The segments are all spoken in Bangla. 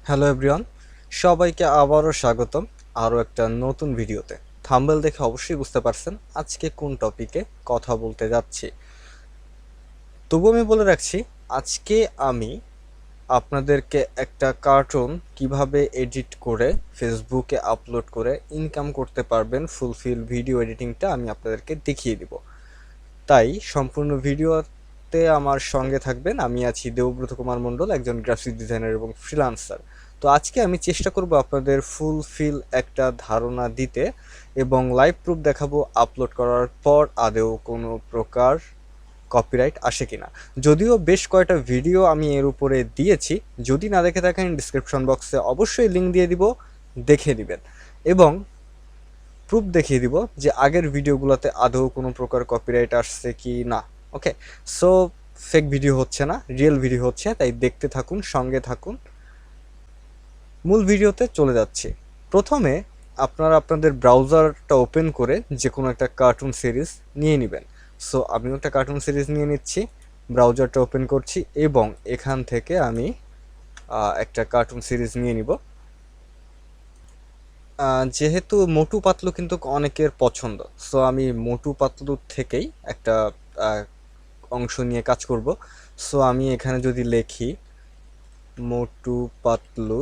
হ্যালো এভরিওয়ান, সবাইকে আবারও স্বাগতম আরও একটা নতুন ভিডিওতে। থাম্বনেল দেখে অবশ্যই বুঝতে পারছেন আজকে কোন টপিকে কথা বলতে যাচ্ছি। তবু আমি বলে রাখছি, আজকে আমি আপনাদেরকে একটা কার্টুন কিভাবে এডিট করে ফেসবুকে আপলোড করে ইনকাম করতে পারবেন, ফুলফিল ভিডিও এডিটিংটা আমি আপনাদেরকে দেখিয়ে দিব। তাই সম্পূর্ণ ভিডিওতে আমার সঙ্গে থাকবেন। আমি আছি দেবব্রত কুমার মণ্ডল, একজন গ্রাফিক ডিজাইনার এবং ফ্রিল্যান্সার। তো আজকে আমি চেষ্টা করব আপনাদের ফুলফিল একটা ধারণা দিতে এবং লাইভ প্রুফ দেখাবো আপলোড করার পর আদৌ কোনো প্রকার কপিরাইট আসে কিনা। যদিও বেশ কয়েকটা ভিডিও আমি এর উপরে দিয়েছি, যদি না দেখে থাকেন ডিসক্রিপশন বক্সে অবশ্যই লিঙ্ক দিয়ে দিব, দেখে দিবেন এবং প্রুফ দেখিয়ে দিব যে আগের ভিডিওগুলোতে আদৌ কোনো প্রকার কপিরাইট আসছে কি না। ওকে, সো ফেক ভিডিও হচ্ছে না, রিয়েল ভিডিও হচ্ছে, তাই দেখতে থাকুন, সঙ্গে থাকুন। মূল ভিডিওতে চলে যাচ্ছি। প্রথমে আপনারা আপনাদের ব্রাউজারটা ওপেন করে যে কোনো একটা কার্টুন সিরিজ নিয়ে নেবেন। সো আমিও একটা কার্টুন সিরিজ নিয়ে নিচ্ছি, ব্রাউজারটা ওপেন করছি এবং এখান থেকে আমি একটা কার্টুন সিরিজ নিয়ে নিব। যেহেতু মোটু পাতলু কিন্তু অনেকের পছন্দ, সো আমি মোটু পাতলু থেকেই একটা অংশ নিয়ে কাজ করব। সো আমি এখানে যদি লিখি মোটু পাতলু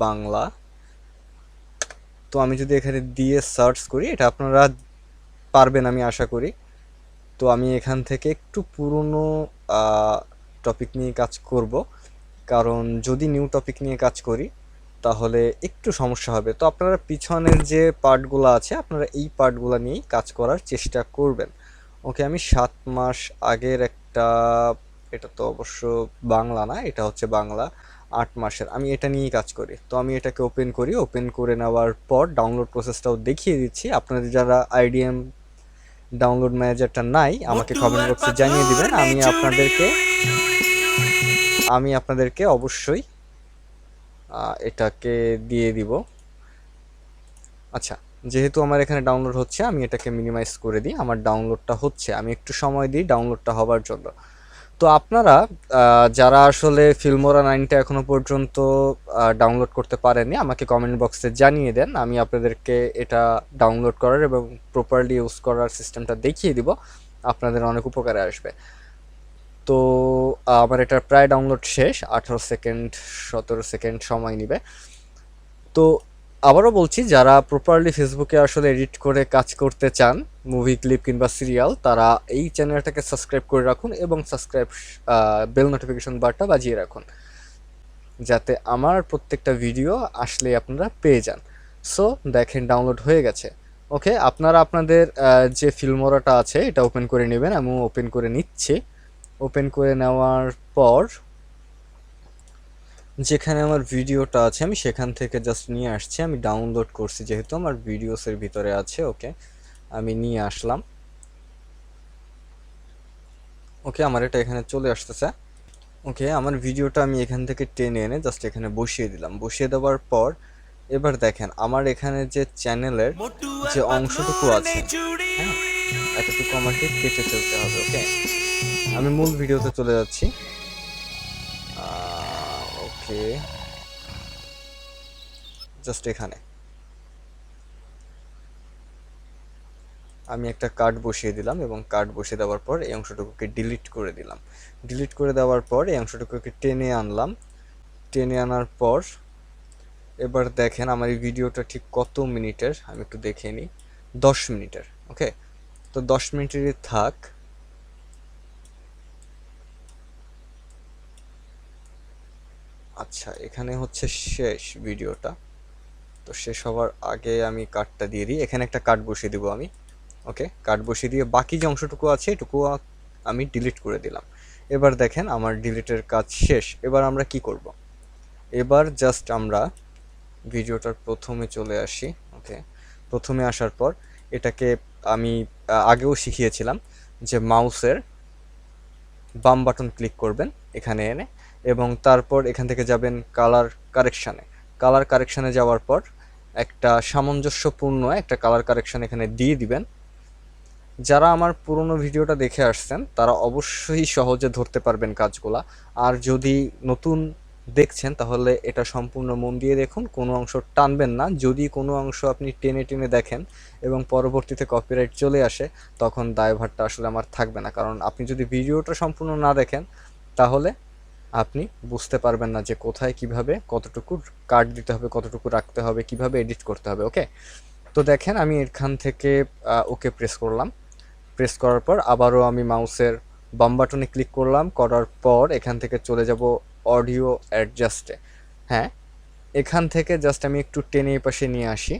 বাংলা, তো আমি যদি এখানে দিয়ে সার্চ করি, এটা আপনারা পারবেন আমি আশা করি। তো আমি এখান থেকে একটু পুরনো টপিক নিয়ে কাজ করব, কারণ যদি নিউ টপিক নিয়ে কাজ করি তাহলে একটু সমস্যা হবে। তো আপনারা পিছনের যে পার্টগুলো আছে আপনারা এই পার্টগুলো নিয়েই কাজ করার চেষ্টা করবেন। ওকে, আমি 7 মাস আগের একটা, এটা তো অবশ্য বাংলা না, এটা হচ্ছে বাংলা 8 মাসের, আমি এটা নিয়েই কাজ করি। তো আমি এটাকে ওপেন করি, ওপেন করে নেওয়ার পর ডাউনলোড প্রসেসটাও দেখিয়ে দিচ্ছি। আপনাদের যারা আইডিএম ডাউনলোড ম্যানেজারটা নাই আমাকে কমেন্ট বক্সে জানিয়ে দিবেন, আমি আপনাদেরকে অবশ্যই এটাকে দিয়ে দিব। আচ্ছা, যেহেতু আমার এখানে ডাউনলোড হচ্ছে আমি এটাকে মিনিমাইজ করে দিই। আমার ডাউনলোডটা হচ্ছে, আমি একটু সময় দিই ডাউনলোডটা হবার জন্য। তো আপনারা যারা আসলে ফিল্মোরা 9টা এখনো পর্যন্ত ডাউনলোড করতে পারেননি আমাকে কমেন্ট বক্সে জানিয়ে দেন, আমি আপনাদেরকে এটা ডাউনলোড করার এবং প্রপারলি ইউজ করার সিস্টেমটা দেখিয়ে দিব, আপনাদের অনেক উপকারে আসবে। তো আমার এটা প্রায় ডাউনলোড শেষ, 18 সেকেন্ড 17 সেকেন্ড সময় নেবে। তো আবারও বলছি, যারা প্রপারলি ফেসবুকে আসলে এডিট করে কাজ করতে চান, মুভি ক্লিপ কিংবা সিরিয়াল, তারা এই চ্যানেলটাকে সাবস্ক্রাইব করে রাখুন এবং সাবস্ক্রাইব বেল নোটিফিকেশন বারটা বাজিয়ে রাখুন, যাতে আমার প্রত্যেকটা ভিডিও আসলে আপনারা পেয়ে যান। সো দেখেন ডাউনলোড হয়ে গেছে। ওকে, আপনারা আপনাদের যে ফিল্মোরাটা আছে এটা ওপেন করে নেবেন, আমি ওপেন করে নিচ্ছি। ওপেন করে নেওয়ার পর যেখানে আমার ভিডিওটা আছে আমি সেখান থেকে জাস্ট নিয়ে আসছি। আমি ডাউনলোড করছি যেহেতু আমার ভিডিওসের ভিতরে আছে। ওকে, আমি নিয়ে আসলাম। ওকে, আমার এটা এখানে চলে আসতেছে। ওকে, আমার ভিডিওটা আমি এখান থেকে টেনে এনে জাস্ট এখানে বসিয়ে দিলাম। বসিয়ে দেওয়ার পর এবার দেখেন আমার এখানে যে চ্যানেলের যে অংশটুকু আছে, হ্যাঁ, এতটুকু আমাকে কেটে ফেলতে হবে। ওকে, আমি মূল ভিডিওতে চলে যাচ্ছি। ওকে, জাস্ট এখানে আমি একটা কার্ড বসিয়ে দিলাম এবং কার্ড বসিয়ে দেওয়ার পর এই অংশটুকুকে ডিলিট করে দিলাম। ডিলিট করে দেওয়ার পর এই অংশটুকুকে টেনে আনলাম। টেনে আনার পর এবার দেখেন আমার এই ভিডিওটা ঠিক কত মিনিটের আমি একটু দেখে নিই। 10 মিনিটের। ওকে, তো 10 মিনিটেরই থাক। আচ্ছা, এখানে হচ্ছে শেষ ভিডিওটা। তো শেষ হওয়ার আগে আমি কার্ডটা দিয়ে দিই, এখানে একটা কার্ড বসিয়ে দিব আমি। ওকে, কার্ড বসিয়ে দিয়ে বাকি যে অংশটুকু আছে এটুকু আমি ডিলিট করে দিলাম। এবার দেখেন আমার ডিলিটের কাজ শেষ। এবার আমরা কি করব? এবার জাস্ট আমরা ভিডিওটার প্রথমে চলে আসি। ওকে, প্রথমে আসার পর এটাকে আমি আগেও শিখিয়েছিলাম যে মাউসের বাম বাটন ক্লিক করবেন এখানে এনে এবং তারপর এখান থেকে যাবেন কালার কারেকশানে। কালার কারেকশানে যাওয়ার পর একটা সামঞ্জস্যপূর্ণ একটা কালার কারেকশান এখানে দিয়ে দিবেন। যারা আমার পুরনো ভিডিওটা দেখে আসছেন তারা অবশ্যই সহজে ধরতে পারবেন কাজগুলা। আর যদি নতুন দেখছেন তাহলে এটা সম্পূর্ণ মন দিয়ে দেখুন, কোনো অংশ টানবেন না। যদি কোনো অংশ আপনি টেনে টেনে দেখেন এবং পরবর্তীতে কপিরাইট চলে আসে, তখন দায়ভারটা আসলে আমার থাকবে না। কারণ আপনি যদি ভিডিওটা সম্পূর্ণ না দেখেন তাহলে আপনি বুঝতে পারবেন না যে কোথায় কিভাবে কতটুকু কাট দিতে হবে, কতটুকু রাখতে হবে, কিভাবে এডিট করতে হবে। ওকে, তো দেখেন আমি এখান থেকে ওকে প্রেস করলাম। প্রেস করার পর আবারও আমি মাউসের বাম বাটনে ক্লিক করলাম, করার পর এখান থেকে চলে যাব অডিও অ্যাডজাস্টে। হ্যাঁ, এখান থেকে জাস্ট আমি একটু টেনে এই পাশে নিয়ে আসি।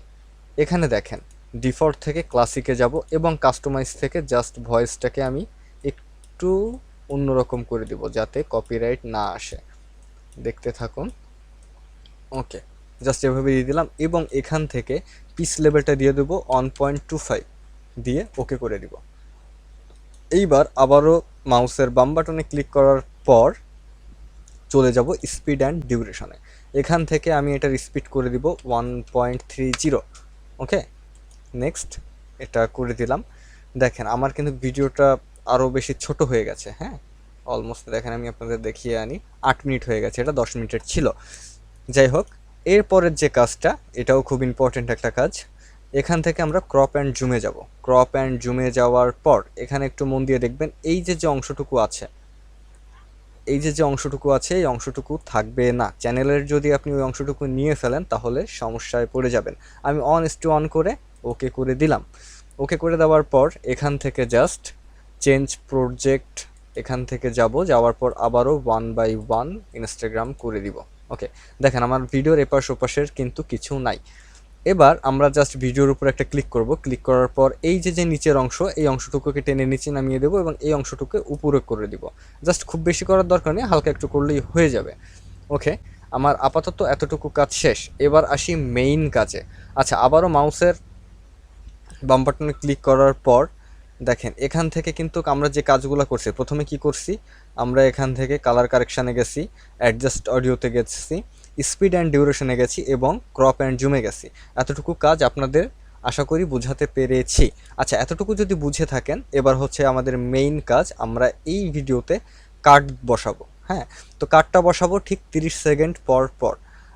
এখানে দেখেন ডিফল্ট থেকে ক্লাসিকে যাব এবং কাস্টমাইজ থেকে জাস্ট ভয়েসটাকে আমি একটু অন্যরকম করে দিব যাতে কপিরাইট না আসে। দেখতে থাকুন। ওকে, জাস্ট এভাবে দিয়ে দিলাম এবং এখান থেকে পিচ লেভেলটা দিয়ে দেবো 1.25 দিয়ে ওকে করে দিব। এইবার আবারও মাউসের বাম বাটনে ক্লিক করার পর চলে যাব স্পিড অ্যান্ড ডিউরেশনে। এখান থেকে আমি এটার স্পিড করে দিব 1.30। ওকে, নেক্সট এটা করে দিলাম। দেখেন আমার কিন্তু ভিডিওটা আরও বেশি ছোট হয়ে গেছে। হ্যাঁ, অলমোস্ট দেখেন আমি আপনাদের দেখিয়ে আনি, 8 মিনিট হয়ে গেছে, এটা 10 মিনিটের ছিল। যাই হোক, এরপরের যে কাজটা, এটাও খুব ইম্পর্টেন্ট একটা কাজ। এখান থেকে আমরা ক্রপ অ্যান্ড জুমে যাব। ক্রপ অ্যান্ড জুমে যাওয়ার পর এখানে একটু মন দিয়ে দেখবেন এই যে অংশটুকু আছে, এই যে অংশটুকু আছে এই অংশটুকু থাকবে না। চ্যানেলের যদি আপনি ওই অংশটুকু নিয়ে ফেলেন তাহলে সমস্যায় পড়ে যাবেন। আমি অন করে ওকে করে দিলাম। ওকে করে দেওয়ার পর এখান থেকে জাস্ট চেঞ্জ প্রজেক্ট, এখান থেকে যাওয়ার পর আবারও 1/1 ইনস্টাগ্রাম করে দিব। ওকে, দেখেন আমার ভিডিওর এপাশ ওপাশের কিন্তু কিছু নাই। এবার আমরা জাস্ট ভিডিওর উপর একটা ক্লিক করব। ক্লিক করার পর এই যে নিচের অংশ, এই অংশটুকুকে টেনে নিচে নামিয়ে দেবো এবং এই অংশটুকু উপরে করে দিব। জাস্ট খুব বেশি করার দরকার নেই, হালকা একটু করলেই হয়ে যাবে। ওকে, আমার আপাতত এতটুকু কাজ শেষ। এবার আসি মেইন কাজে। আচ্ছা, আবারও মাউসের বাম বাটনে ক্লিক করার পর দেখেন এখান থেকে কিন্তু আমরা যে কাজগুলো করছি, প্রথমে কি করছি, আমরা এখান থেকে কালার কারেকশানে গেছি, অ্যাডজাস্ট অডিওতে গেছি, স্পিড অ্যান্ড ডিউরেশনে গেছি এবং ক্রপ অ্যান্ড জুমে গেছি। এতটুকু কাজ আপনাদের আশা করি বুঝাতে পেরেছি। আচ্ছা, এতটুকু যদি বুঝে থাকেন, এবার হচ্ছে আমাদের মেইন কাজ, আমরা এই ভিডিওতে কাট বসাবো। হ্যাঁ, তো কাটটা বসাবো ঠিক 30 সেকেন্ড পর পর।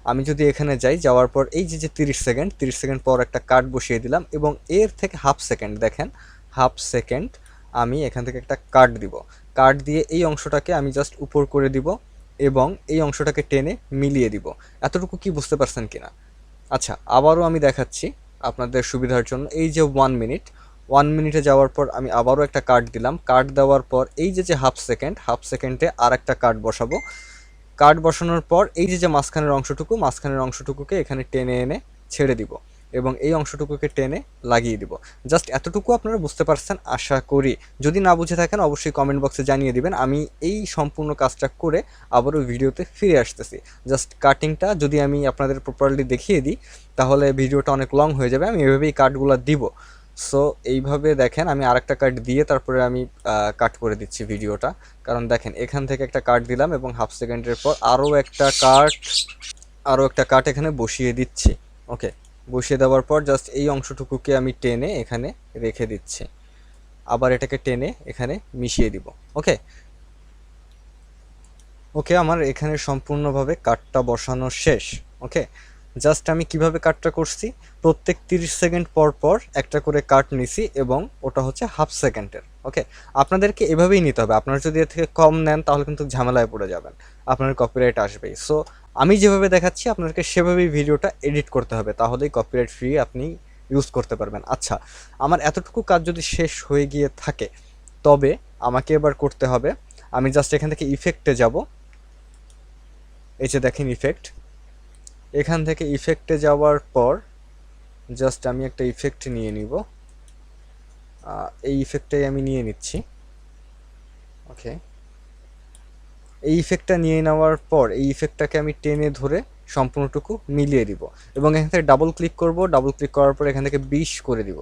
আমি যদি এখানে যাওয়ার পর এই যে 30 সেকেন্ড পর একটা কাট বসিয়ে দিলাম এবং এর থেকে হাফ সেকেন্ড, দেখেন হাফ সেকেন্ড আমি এখান থেকে একটা কাট দিব। কাট দিয়ে এই অংশটাকে আমি জাস্ট উপর করে দিব এবং এই অংশটাকে টেনে মিলিয়ে দিব। এতটুকু কি বুঝতে পারছেন কিনা? আচ্ছা, আবারও আমি দেখাচ্ছি আপনাদের সুবিধার জন্য। এই যে 1 মিনিটে যাওয়ার পর আমি আবারও একটা কাট দিলাম। কাট দেওয়ার পর এই যে হাফ সেকেন্ডে আর একটা কাট বসাবো। কাট বসানোর পর এই যে মাঝখানের অংশটুকুকে এখানে টেনে এনে ছেড়ে দিব এবং এই অংশটুকুকে টেনে লাগিয়ে দিব। জাস্ট এতটুকু আপনারা বুঝতে পারছেন আশা করি। যদি না বুঝে থাকেন অবশ্যই কমেন্ট বক্সে জানিয়ে দিবেন, আমি এই সম্পূর্ণ কাজটা করে আবারও ভিডিওতে ফিরে আসতেছি। জাস্ট কাটিংটা যদি আমি আপনাদের প্রপারলি দেখিয়ে দিই তাহলে ভিডিওটা অনেক লং হয়ে যাবে। আমি এভাবেই কাটগুলো দিব। সো এইভাবে দেখেন আমি আরেকটা কাট দিয়ে তারপরে আমি কাট করে দিচ্ছি ভিডিওটা। কারণ দেখেন এখান থেকে একটা কাট দিলাম এবং হাফ সেকেন্ডের পর আরও একটা কাট এখানে বসিয়ে দিচ্ছি। ওকে, বসিয়ে দেওয়ার পর জাস্ট এই অংশটুকুকে আমি টেনে এখানে রেখে দিচ্ছি, আবার এটাকে টেনে এখানে মিশিয়ে দিব। ওকে, ওকে, আমার এখানে সম্পূর্ণভাবে কাটটা বসানো শেষ। ওকে, জাস্ট আমি কিভাবে কাটটা করছি, প্রত্যেক 30 সেকেন্ড পর পর একটা করে কাট নিছি এবং ওটা হচ্ছে হাফ সেকেন্ডের। ওকে, আপনাদেরকে এভাবেই নিতে হবে। আপনারা যদি এর থেকে কম নেন তাহলে কিন্তু ঝামেলায় পড়ে যাবেন, আপনার কপিরাইট আসবেই। সো আমি যেভাবে দেখাচ্ছি আপনাদেরকে সেভাবেই ভিডিওটা এডিট করতে হবে, তাহলেই কপিরাইট ফ্রি আপনি ইউজ করতে পারবেন। আচ্ছা, আমার এতটুকু কাজ যদি শেষ হয়ে গিয়ে থাকে তবে আমাকে এবার করতে হবে, আমি জাস্ট এখান থেকে ইফেক্টে যাব। এই যে দেখেন ইফেক্ট, এখান থেকে ইফেক্টে যাওয়ার পর জাস্ট আমি একটা ইফেক্ট নিয়ে নিব। এই ইফেক্টটাই আমি নিয়ে নিচ্ছি। ওকে, এই ইফেক্টটা নিয়ে নেওয়ার পর এই ইফেক্টটাকে আমি টেনে ধরে সম্পূর্ণটুকু মিলিয়ে দিব এবং এখান থেকে ডাবল ক্লিক করব। ডাবল ক্লিক করার পর এখান থেকে 20 করে দিব।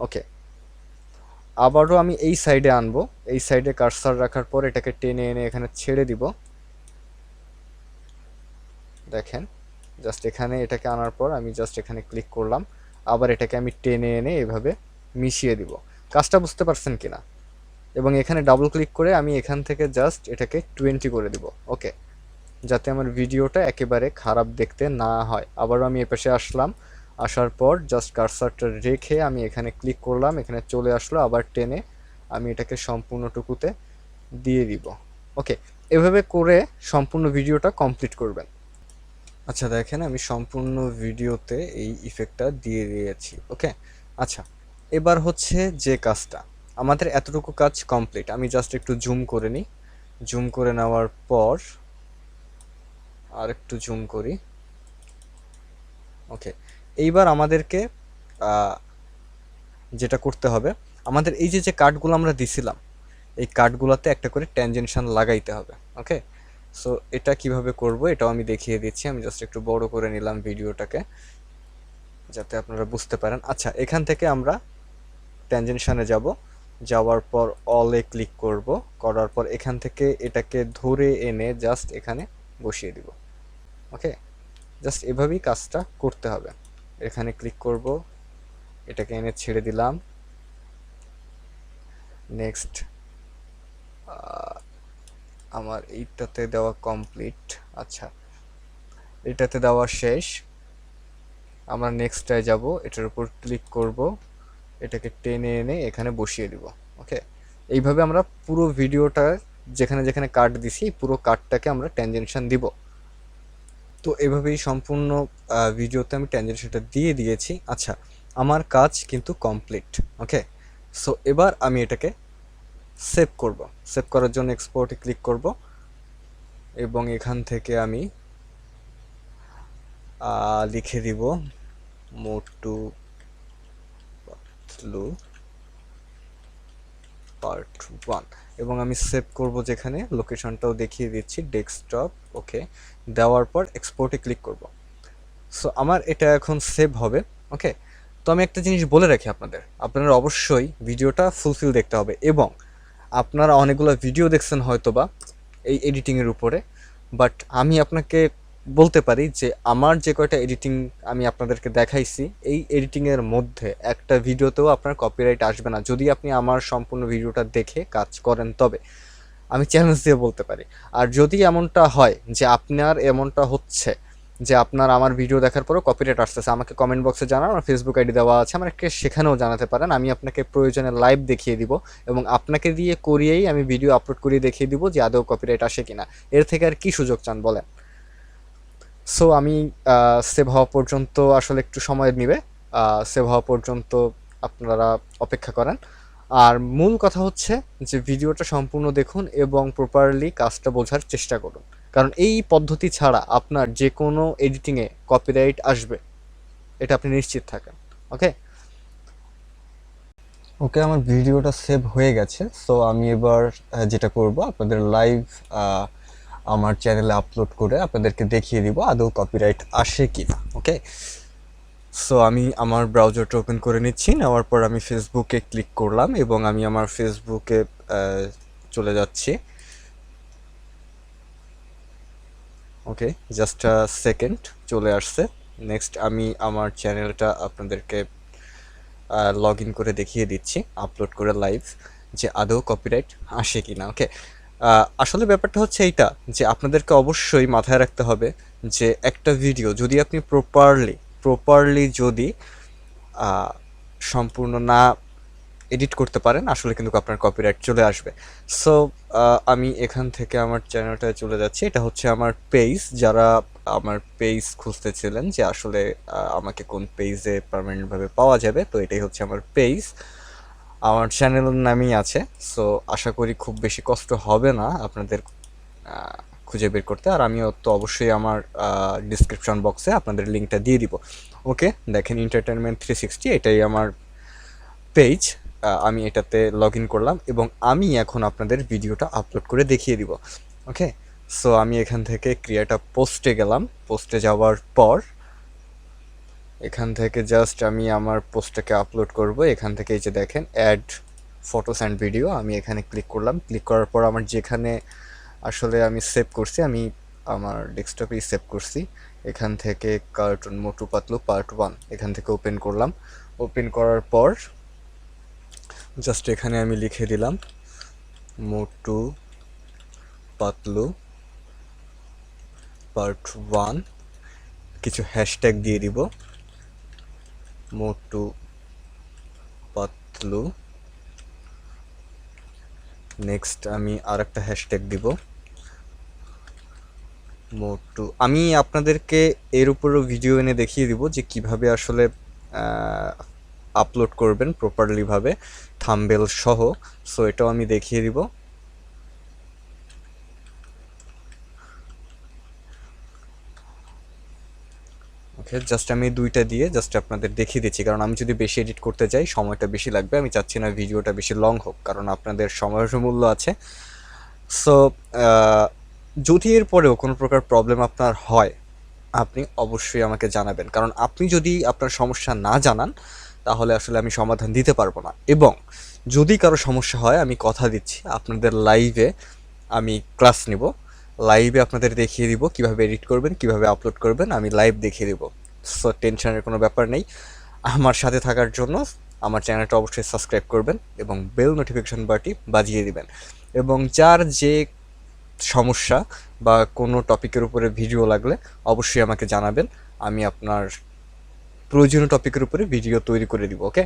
ওকে, আবারও আমি এই সাইডে আনবো। এই সাইডে কার্সার রাখার পর এটাকে টেনে এনে এখানে ছেড়ে দিব। দেখেন জাস্ট এখানে এটাকে আনার পর আমি জাস্ট এখানে ক্লিক করলাম, আবার এটাকে আমি টেনে এনে এভাবে মিশিয়ে দিব। কাজটা বুঝতে পারছেন কিনা? এবং এখানে ডাবল ক্লিক করে আমি এখান থেকে জাস্ট এটাকে 20 করে দিব। ওকে, যাতে আমার ভিডিওটা একেবারে খারাপ দেখতে না হয়। আবারও আমি এপাশে আসলাম, আসার পর জাস্ট কার্সারটা রেখে আমি এখানে ক্লিক করলাম, এখানে চলে আসলো, আবার টেনে আমি এটাকে সম্পূর্ণটুকুতে দিয়ে দিব। ওকে, এভাবে করে সম্পূর্ণ ভিডিওটা কমপ্লিট করবেন। আচ্ছা দেখেন, আমি সম্পূর্ণ ভিডিওতে এই ইফেক্টটা দিয়ে দিয়েছি। ওকে, আচ্ছা এবার হচ্ছে যে কাজটা, আমাদের এতটুকু কাজ কমপ্লিট। আমি জাস্ট একটু জুম করে নিই, জুম করে নেওয়ার পর আর একটু জুম করি। ওকে, এইবার আমাদেরকে যেটা করতে হবে, আমাদের এই যে যে কার্ডগুলো আমরা দিছিলাম, এই কার্ডগুলোতে একটা করে ট্যানজেনশন লাগাইতে হবে। ওকে, সো এটা কিভাবে করব এটাও আমি দেখিয়ে দিচ্ছি। আমি জাস্ট একটু বড় করে নিলাম ভিডিওটাকে যাতে আপনারা বুঝতে পারেন। আচ্ছা, এখান থেকে আমরা ট্যানজেনশনে যাব, যাওয়ার পর অলে ক্লিক করব, করার পর এখান থেকে এটাকে ধরে এনে জাস্ট এখানে বসিয়ে দিব। ওকে, জাস্ট এভাবেই কাজটা করতে হবে। এখানে ক্লিক করব, এটাকে এনে ছেড়ে দিলাম। নেক্সট, আমার এইটাতে দেওয়া কমপ্লিট। আচ্ছা, এটাতে দেওয়া শেষ। আমরা নেক্সটটায় যাব, এটার উপর ক্লিক করব, এটাকে টেনে এনে এখানে বসিয়ে দিব। ওকে, এইভাবে আমরা পুরো ভিডিওটা যেখানে যেখানে কাট দিছি পুরো কাটটাকে আমরা ট্যানজেনশন দিব। তো এভাবেই সম্পূর্ণ ভিডিওতে আমি ট্যানজেনশনটা দিয়ে দিয়েছি। আচ্ছা, আমার কাজ কিন্তু কমপ্লিট। ওকে, সো এবার আমি এটাকে সেভ করব। সেভ করার জন্য এক্সপোর্টে ক্লিক করব এবং এখান থেকে আমি লিখে দিব মোটু পাতলু পার্ট 1 এবং আমি সেভ করব, যেখানে লোকেশনটাও দেখিয়ে দিচ্ছি, ডেস্কটপ। ওকে, দেওয়ার পর এক্সপোর্টে ক্লিক করব। সো আমার এটা এখন সেভ হবে। ওকে, তো আমি একটা জিনিস বলে রাখি আপনারা অবশ্যই ভিডিওটা ফুলফিল দেখতে হবে এবং আপনারা অনেকগুলো ভিডিও দেখছেন হয়তোবা এই এডিটিংয়ের উপরে, বাট আমি আপনাকে বলতে পারি যে আমার যে কয়টা এডিটিং আমি আপনাদেরকে দেখাইছি, এই এডিটিংয়ের মধ্যে একটা ভিডিওতেও আপনার কপিরাইট আসবে না যদি আপনি আমার সম্পূর্ণ ভিডিওটা দেখে কাজ করেন। তবে আমি চ্যালেঞ্জ দিয়ে বলতে পারি, আর যদি এমনটা হয় যে আপনার এমনটা হচ্ছে যে আপনার আমার ভিডিও দেখার পরেও কপিরাইট আসতেছে, আমাকে কমেন্ট বক্সে জানান, আমার ফেসবুক আইডি দেওয়া আছে, আমাকে সেখানেও জানাতে পারেন। আমি আপনাকে প্রয়োজনে লাইভ দেখিয়ে দিব এবং আপনাকে দিয়ে করিয়েই আমি ভিডিও আপলোড করিয়ে দেখিয়ে দিব যে আদৌ কপিরাইট আসে কিনা। এর থেকে আর কি সুযোগ চান বলেন? সো আমি সেভ হওয়া পর্যন্ত আসলে একটু সময় নেবে, সেভ হওয়া পর্যন্ত আপনারা অপেক্ষা করেন। আর মূল কথা হচ্ছে যে ভিডিওটা সম্পূর্ণ দেখুন এবং প্রপারলি কাজটা বোঝার চেষ্টা করুন, কারণ এই পদ্ধতি ছাড়া আপনার যে কোনো এডিটিংয়ে কপিরাইট আসবে, এটা আপনি নিশ্চিত থাকেন। ওকে, ওকে, আমার ভিডিওটা সেভ হয়ে গেছে। সো আমি এবার যেটা করব, আপনাদের লাইভ আমার চ্যানেলে আপলোড করে আপনাদেরকে দেখিয়ে দিব আদৌ কপিরাইট আসে কি না। ওকে, সো আমি আমার ব্রাউজারটা ওপেন করে নিচ্ছি, নেওয়ার পর আমি ফেসবুকে ক্লিক করলাম এবং আমি আমার ফেসবুকে চলে যাচ্ছি। ওকে, জাস্ট সেকেন্ড, চলে আসছে। নেক্সট আমি আমার চ্যানেলটা আপনাদেরকে লগ ইন করে দেখিয়ে দিচ্ছি, আপলোড করে লাইভ, যে আদৌ কপিরাইট আসে কি না। ওকে, আসলে ব্যাপারটা হচ্ছে এইটা যে আপনাদেরকে অবশ্যই মাথায় রাখতে হবে যে একটা ভিডিও যদি আপনি প্রপারলি যদি সম্পূর্ণ না এডিট করতে পারেন, আসলে কিন্তু আপনার কপিরাইট চলে আসবে। সো আমি এখান থেকে আমার চ্যানেলটায় চলে যাচ্ছি। এটা হচ্ছে আমার পেজ। যারা আমার পেজ খুঁজতেছিলেন যে আসলে আমাকে কোন পেজে পার্মানেন্টভাবে পাওয়া যাবে, তো এটাই হচ্ছে আমার পেজ, আমার চ্যানেলের নামই আছে। সো আশা করি খুব বেশি কষ্ট হবে না আপনাদের খুঁজে বের করতে। আর আমিও তো অবশ্যই আমার ডিসক্রিপশন বক্সে আপনাদের লিঙ্কটা দিয়ে দিব। ওকে, দেখেন এন্টারটেনমেন্ট 360, এটাই আমার পেজ। আমি এটাতে লগ ইন করলাম এবং আমি এখন আপনাদের ভিডিওটা আপলোড করে দেখিয়ে দিব। ওকে, সো আমি এখান থেকে ক্রিয়েট আ পোস্টে গেলাম। পোস্টে যাওয়ার পর এখান থেকে জাস্ট আমি আমার পোস্টটাকে আপলোড করব। এখান থেকে এই যে দেখেন অ্যাড ফটোস অ্যান্ড ভিডিও, আমি এখানে ক্লিক করলাম। ক্লিক করার পর আমার যেখানে আসলে আমি সেভ করছি, আমি আমার ডেস্কটপেই সেভ করছি। এখান থেকে কার্টুন মোটু পাতলু পার্ট 1 এখান থেকে ওপেন করলাম। ওপেন করার পর জাস্ট এখানে আমি লিখে দিলাম, 'মোটু পাতলু পার্ট 1, কিছু হ্যাশট্যাগ দিয়ে দিব, মোটু পাতলু। নেক্সট আমি আর একটা হ্যাশট্যাগ দিব, মোটু। আমি আপনাদেরকে এর উপরও ভিডিও এনে দেখিয়ে দিব যে কিভাবে আসলে আপলোড করবেন প্রপারলি ভাবে, থাম্বনেল সহ। সো এটাও আমি দেখিয়ে দিব। ওকে, জাস্ট আমি দুইটা দিয়ে জাস্ট আপনাদের দেখিয়ে দিচ্ছি, কারণ আমি যদি বেশি এডিট করতে যাই সময়টা বেশি লাগবে। আমি চাচ্ছি না ভিডিওটা বেশি লং হোক, কারণ আপনাদের সময়ের মূল্য আছে। সো যদি এর পরেও কোনো প্রকার প্রবলেম আপনার হয়, আপনি অবশ্যই আমাকে জানাবেন, কারণ আপনি যদি আপনার সমস্যা না জানান তাহলে আসলে আমি সমাধান দিতে পারবো না। এবং যদি কারো সমস্যা হয়, আমি কথা দিচ্ছি আপনাদের লাইভে আমি ক্লাস নিব, লাইভে আপনাদের দেখিয়ে দিব কিভাবে এডিট করবেন, কিভাবে আপলোড করবেন, আমি লাইভ দেখিয়ে দিব। সো টেনশনের কোনো ব্যাপার নেই। আমার সাথে থাকার জন্য আমার চ্যানেলটা অবশ্যই সাবস্ক্রাইব করবেন এবং বেল নোটিফিকেশন বাটনটি বাজিয়ে দিবেন। এবং যার যে সমস্যা বা কোনো টপিকের উপরে ভিডিও লাগলে অবশ্যই আমাকে জানাবেন, আমি আপনার প্রয়োজনীয় টপিকের উপরে ভিডিও তৈরি করে দিব। ওকে,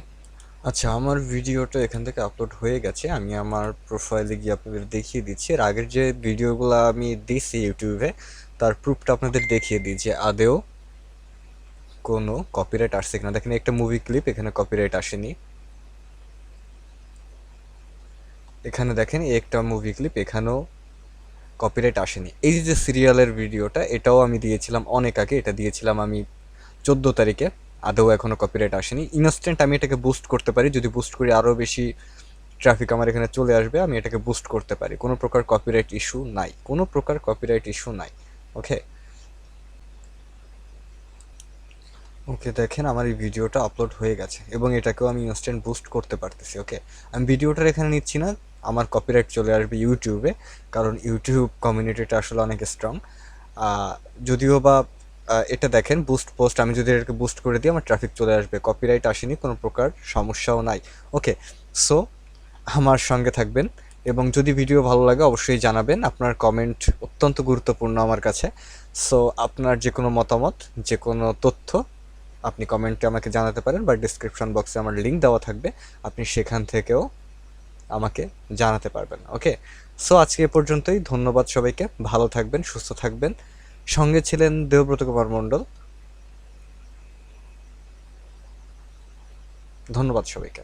আচ্ছা, আমার ভিডিওটা এখান থেকে আপলোড হয়ে গেছে। আমি আমার প্রোফাইলে গিয়ে আপনাদের দেখিয়ে দিচ্ছি। এর আগের যে ভিডিওগুলো আমি দিছি ইউটিউবে, তার প্রুফটা আপনাদের দেখিয়ে দিই যে আদেও কোনো কপিরাইট আসছে কিনা। দেখেন, একটা মুভি ক্লিপ, এখানে কপিরাইট আসেনি। এখানে দেখেন একটা মুভি ক্লিপ, এখানেও কপিরাইট আসেনি। এই যে সিরিয়ালের ভিডিওটা, এটাও আমি দিয়েছিলাম অনেক আগে, এটা দিয়েছিলাম আমি 14 তারিখে, আদৌ এখনও কপিরাইট আসেনি। ইনস্ট্যান্ট আমি এটাকে বুস্ট করতে পারি, যদি বুস্ট করি আরও বেশি ট্রাফিক আমার এখানে চলে আসবে, আমি এটাকে বুস্ট করতে পারি। কোনো প্রকার কপিরাইট ইস্যু নাই, কোনো প্রকার কপিরাইট ইস্যু নাই। ওকে, ওকে, দেখেন আমার এই ভিডিওটা আপলোড হয়ে গেছে এবং এটাকেও আমি ইনস্ট্যান্ট বুস্ট করতে পারতেছি। ওকে, আমি ভিডিওটার এখানে নিচ্ছি না, আমার কপিরাইট চলে আসবে ইউটিউবে, কারণ ইউটিউব কমিউনিটিটা আসলে অনেক স্ট্রং। যদিও বা এটা দেখেন বুস্ট পোস্ট, আমি যদি এটাকে বুস্ট করে দিই আমার ট্রাফিক চলে আসবে, কপিরাইট আসেনি, কোনো প্রকার সমস্যাও নাই। ওকে, সো আমার সঙ্গে থাকবেন এবং যদি ভিডিও ভালো লাগে অবশ্যই জানাবেন। আপনার কমেন্ট অত্যন্ত গুরুত্বপূর্ণ আমার কাছে। সো আপনার যে কোনো মতামত, যে কোনো তথ্য আপনি কমেন্টে আমাকে জানাতে পারেন, বা ডিসক্রিপশন বক্সে আমার লিঙ্ক দেওয়া থাকবে, আপনি সেখান থেকেও আমাকে জানাতে পারবেন। ওকে, সো আজকে এ পর্যন্তই। ধন্যবাদ সবাইকে, ভালো থাকবেন, সুস্থ থাকবেন। সঙ্গে ছিলেন দেবব্রত কুমার মণ্ডল। ধন্যবাদ সবাইকে।